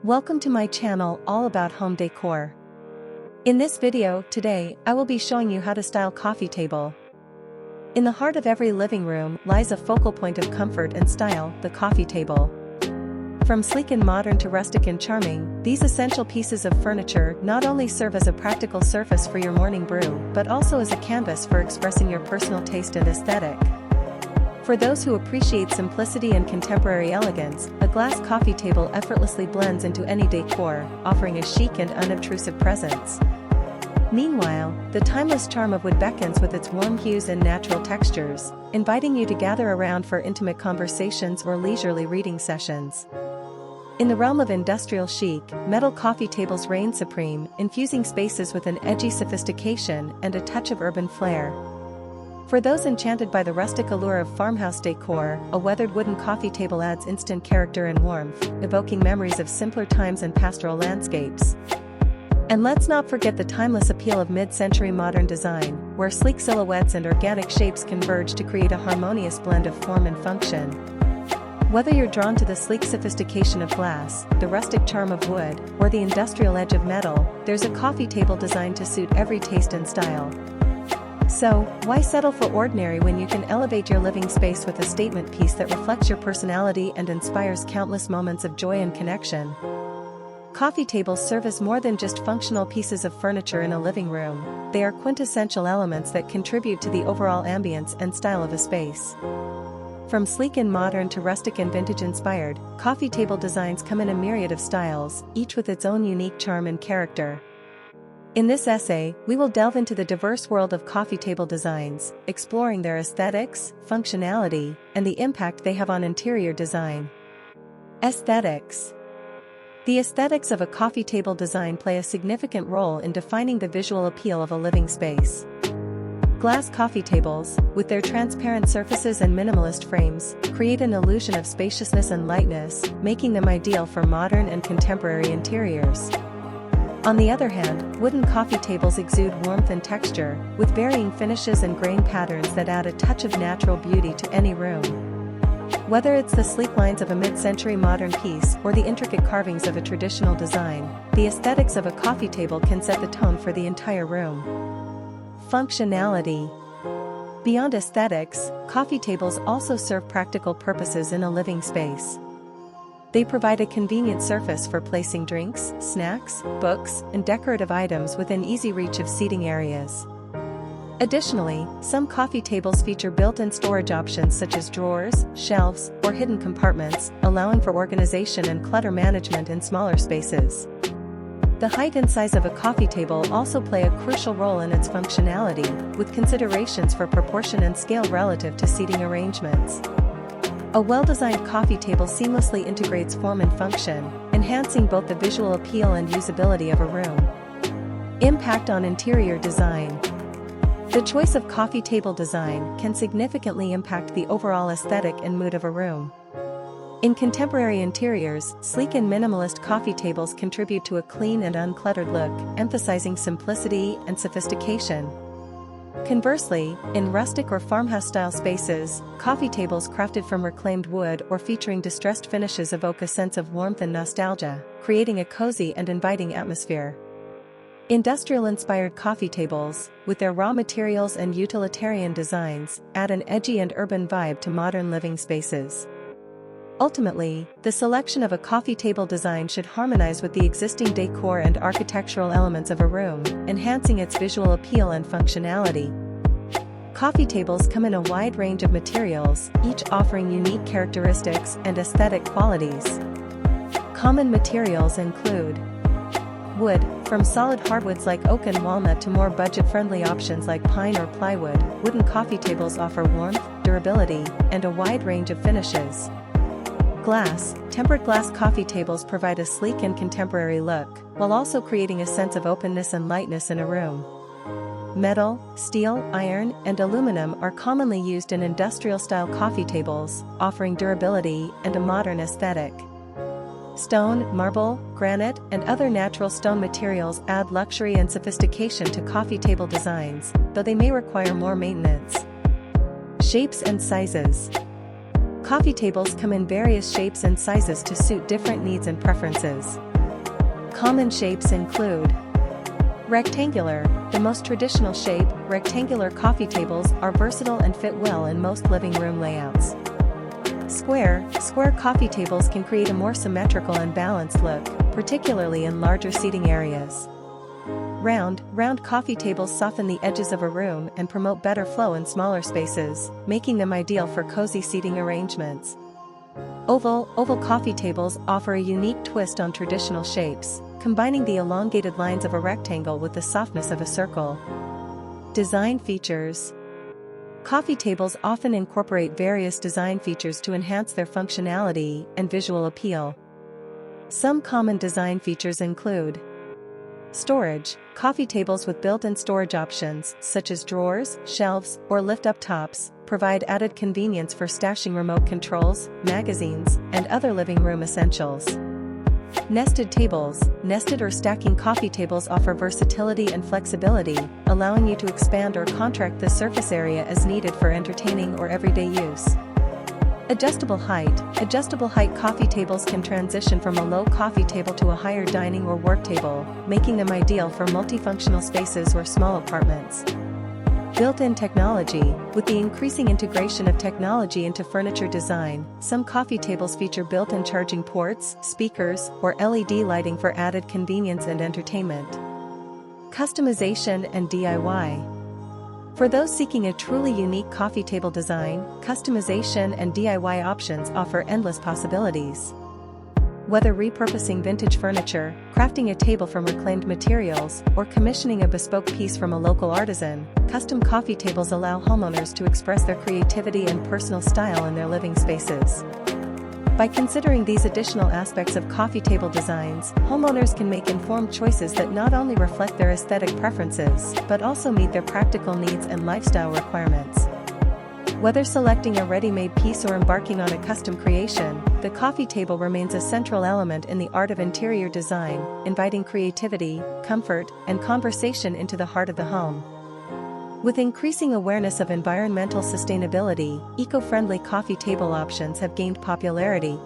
Welcome to my channel all about home decor. In this video today, I will be showing you how to style coffee table. In the heart of every living room lies a focal point of comfort and style, the coffee table. From sleek and modern to rustic and charming, these essential pieces of furniture not only serve as a practical surface for your morning brew, but also as a canvas for expressing your personal taste and aesthetic. For those who appreciate simplicity and contemporary elegance, a glass coffee table effortlessly blends into any decor, offering a chic and unobtrusive presence. Meanwhile, the timeless charm of wood beckons with its warm hues and natural textures, inviting you to gather around for intimate conversations or leisurely reading sessions. In the realm of industrial chic, metal coffee tables reign supreme, infusing spaces with an edgy sophistication and a touch of urban flair. For those enchanted by the rustic allure of farmhouse decor, a weathered wooden coffee table adds instant character and warmth, evoking memories of simpler times and pastoral landscapes. And let's not forget the timeless appeal of mid-century modern design, where sleek silhouettes and organic shapes converge to create a harmonious blend of form and function. Whether you're drawn to the sleek sophistication of glass, the rustic charm of wood, or the industrial edge of metal, there's a coffee table designed to suit every taste and style. So, why settle for ordinary when you can elevate your living space with a statement piece that reflects your personality and inspires countless moments of joy and connection? Coffee tables serve as more than just functional pieces of furniture in a living room. They are quintessential elements that contribute to the overall ambience and style of a space. From sleek and modern to rustic and vintage-inspired, coffee table designs come in a myriad of styles, each with its own unique charm and character. In this essay, we will delve into the diverse world of coffee table designs, exploring their aesthetics, functionality, and the impact they have on interior design. Aesthetics. The aesthetics of a coffee table design play a significant role in defining the visual appeal of a living space. Glass coffee tables, with their transparent surfaces and minimalist frames, create an illusion of spaciousness and lightness, making them ideal for modern and contemporary interiors. On the other hand, wooden coffee tables exude warmth and texture, with varying finishes and grain patterns that add a touch of natural beauty to any room. Whether it's the sleek lines of a mid-century modern piece or the intricate carvings of a traditional design, the aesthetics of a coffee table can set the tone for the entire room. Functionality. Beyond aesthetics, coffee tables also serve practical purposes in a living space. They provide a convenient surface for placing drinks, snacks, books, and decorative items within easy reach of seating areas. Additionally, some coffee tables feature built-in storage options such as drawers, shelves, or hidden compartments, allowing for organization and clutter management in smaller spaces. The height and size of a coffee table also play a crucial role in its functionality, with considerations for proportion and scale relative to seating arrangements. A well-designed coffee table seamlessly integrates form and function, enhancing both the visual appeal and usability of a room. Impact on interior design. The choice of coffee table design can significantly impact the overall aesthetic and mood of a room. In contemporary interiors, sleek and minimalist coffee tables contribute to a clean and uncluttered look, emphasizing simplicity and sophistication. Conversely, in rustic or farmhouse-style spaces, coffee tables crafted from reclaimed wood or featuring distressed finishes evoke a sense of warmth and nostalgia, creating a cozy and inviting atmosphere. Industrial-inspired coffee tables, with their raw materials and utilitarian designs, add an edgy and urban vibe to modern living spaces. Ultimately, the selection of a coffee table design should harmonize with the existing decor and architectural elements of a room, enhancing its visual appeal and functionality. Coffee tables come in a wide range of materials, each offering unique characteristics and aesthetic qualities. Common materials include wood, from solid hardwoods like oak and walnut to more budget-friendly options like pine or plywood. Wooden coffee tables offer warmth, durability, and a wide range of finishes. Glass, tempered glass coffee tables provide a sleek and contemporary look, while also creating a sense of openness and lightness in a room. Metal, steel, iron, and aluminum are commonly used in industrial-style coffee tables, offering durability and a modern aesthetic. Stone, marble, granite, and other natural stone materials add luxury and sophistication to coffee table designs, though they may require more maintenance. Shapes and sizes. Coffee tables come in various shapes and sizes to suit different needs and preferences. Common shapes include rectangular. The most traditional shape, rectangular coffee tables are versatile and fit well in most living room layouts. Square coffee tables can create a more symmetrical and balanced look, particularly in larger seating areas. Round coffee tables soften the edges of a room and promote better flow in smaller spaces, making them ideal for cozy seating arrangements. Oval coffee tables offer a unique twist on traditional shapes, combining the elongated lines of a rectangle with the softness of a circle. Design features. Coffee tables often incorporate various design features to enhance their functionality and visual appeal. Some common design features include storage. Coffee tables with built-in storage options, such as drawers, shelves, or lift-up tops, provide added convenience for stashing remote controls, magazines, and other living room essentials. Nested tables. Nested or stacking coffee tables offer versatility and flexibility, allowing you to expand or contract the surface area as needed for entertaining or everyday use. Adjustable height. Adjustable height coffee tables can transition from a low coffee table to a higher dining or work table, making them ideal for multifunctional spaces or small apartments. Built-in technology. With the increasing integration of technology into furniture design, some coffee tables feature built-in charging ports, speakers, or LED lighting for added convenience and entertainment. Customization and DIY. For those seeking a truly unique coffee table design, customization and DIY options offer endless possibilities. Whether repurposing vintage furniture, crafting a table from reclaimed materials, or commissioning a bespoke piece from a local artisan, custom coffee tables allow homeowners to express their creativity and personal style in their living spaces. By considering these additional aspects of coffee table designs, homeowners can make informed choices that not only reflect their aesthetic preferences, but also meet their practical needs and lifestyle requirements. Whether selecting a ready-made piece or embarking on a custom creation, the coffee table remains a central element in the art of interior design, inviting creativity, comfort, and conversation into the heart of the home. With increasing awareness of environmental sustainability, eco-friendly coffee table options have gained popularity.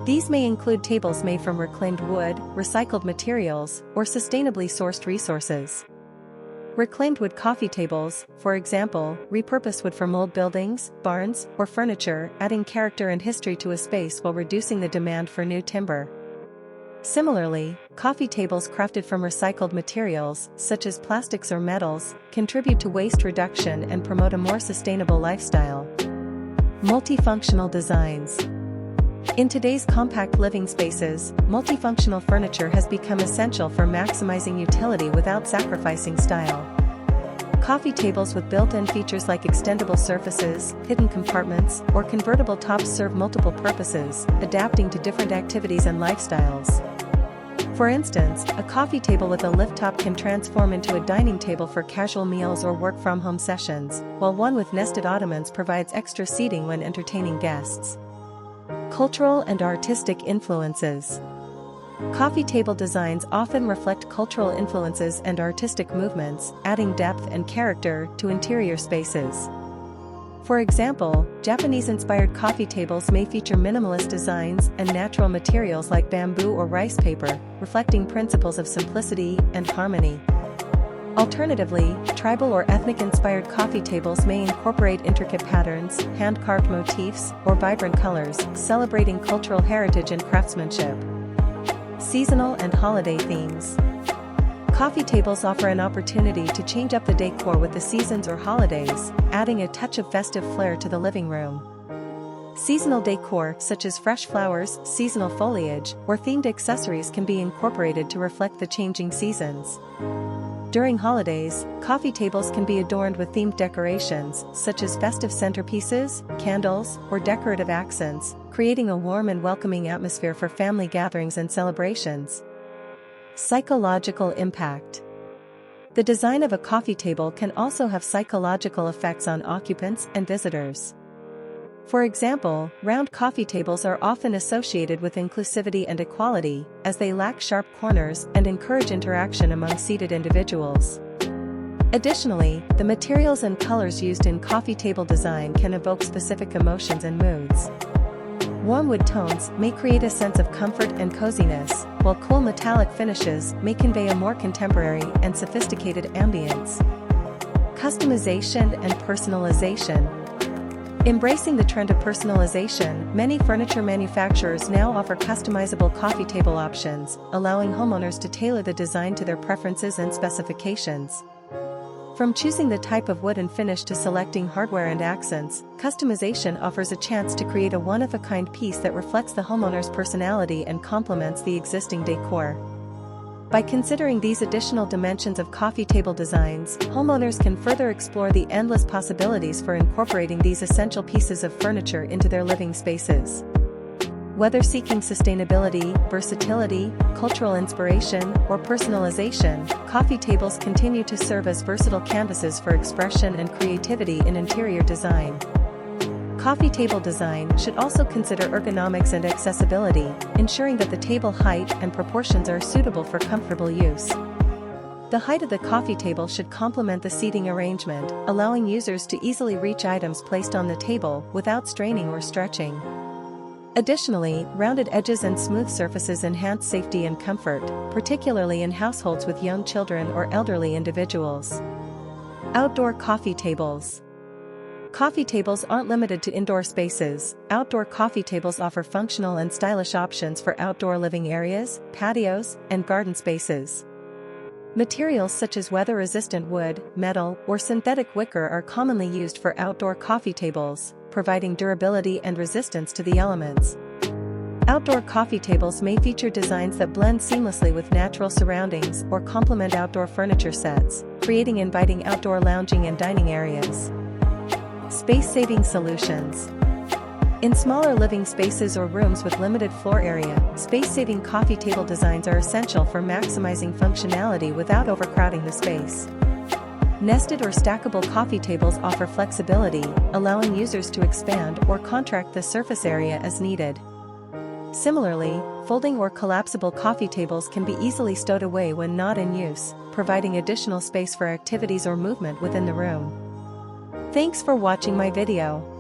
These may include tables made from reclaimed wood, recycled materials, or sustainably sourced resources. Reclaimed wood coffee tables, for example, repurpose wood for mold buildings, barns, or furniture, adding character and history to a space while reducing the demand for new timber. Similarly, coffee tables crafted from recycled materials, such as plastics or metals, contribute to waste reduction and promote a more sustainable lifestyle. Multifunctional designs. In today's compact living spaces, multifunctional furniture has become essential for maximizing utility without sacrificing style. Coffee tables with built-in features like extendable surfaces, hidden compartments, or convertible tops serve multiple purposes, adapting to different activities and lifestyles. For instance, a coffee table with a lift top can transform into a dining table for casual meals or work-from-home sessions, while one with nested ottomans provides extra seating when entertaining guests. Cultural and artistic influences. Coffee table designs often reflect cultural influences and artistic movements, adding depth and character to interior spaces. For example, Japanese-inspired coffee tables may feature minimalist designs and natural materials like bamboo or rice paper, reflecting principles of simplicity and harmony. Alternatively, tribal or ethnic-inspired coffee tables may incorporate intricate patterns, hand-carved motifs, or vibrant colors, celebrating cultural heritage and craftsmanship. Seasonal and holiday themes. Coffee tables offer an opportunity to change up the decor with the seasons or holidays, adding a touch of festive flair to the living room. Seasonal decor, such as fresh flowers, seasonal foliage, or themed accessories can be incorporated to reflect the changing seasons. During holidays, coffee tables can be adorned with themed decorations, such as festive centerpieces, candles, or decorative accents, creating a warm and welcoming atmosphere for family gatherings and celebrations. Psychological impact. The design of a coffee table can also have psychological effects on occupants and visitors. For example, round coffee tables are often associated with inclusivity and equality, as they lack sharp corners and encourage interaction among seated individuals. Additionally, the materials and colors used in coffee table design can evoke specific emotions and moods. Warm wood tones may create a sense of comfort and coziness, while cool metallic finishes may convey a more contemporary and sophisticated ambience. Customization and personalization. Embracing the trend of personalization, many furniture manufacturers now offer customizable coffee table options, allowing homeowners to tailor the design to their preferences and specifications. From choosing the type of wood and finish to selecting hardware and accents, customization offers a chance to create a one-of-a-kind piece that reflects the homeowner's personality and complements the existing decor. By considering these additional dimensions of coffee table designs, homeowners can further explore the endless possibilities for incorporating these essential pieces of furniture into their living spaces. Whether seeking sustainability, versatility, cultural inspiration, or personalization, coffee tables continue to serve as versatile canvases for expression and creativity in interior design. Coffee table design should also consider ergonomics and accessibility, ensuring that the table height and proportions are suitable for comfortable use. The height of the coffee table should complement the seating arrangement, allowing users to easily reach items placed on the table without straining or stretching. Additionally, rounded edges and smooth surfaces enhance safety and comfort, particularly in households with young children or elderly individuals. Outdoor coffee tables. Coffee tables aren't limited to indoor spaces. Outdoor coffee tables offer functional and stylish options for outdoor living areas, patios, and garden spaces. Materials such as weather-resistant wood, metal, or synthetic wicker are commonly used for outdoor coffee tables, providing durability and resistance to the elements. Outdoor coffee tables may feature designs that blend seamlessly with natural surroundings or complement outdoor furniture sets, creating inviting outdoor lounging and dining areas. Space-saving solutions. In smaller living spaces or rooms with limited floor area, space-saving coffee table designs are essential for maximizing functionality without overcrowding the space. Nested or stackable coffee tables offer flexibility, allowing users to expand or contract the surface area as needed. Similarly, folding or collapsible coffee tables can be easily stowed away when not in use, providing additional space for activities or movement within the room. Thanks for watching my video.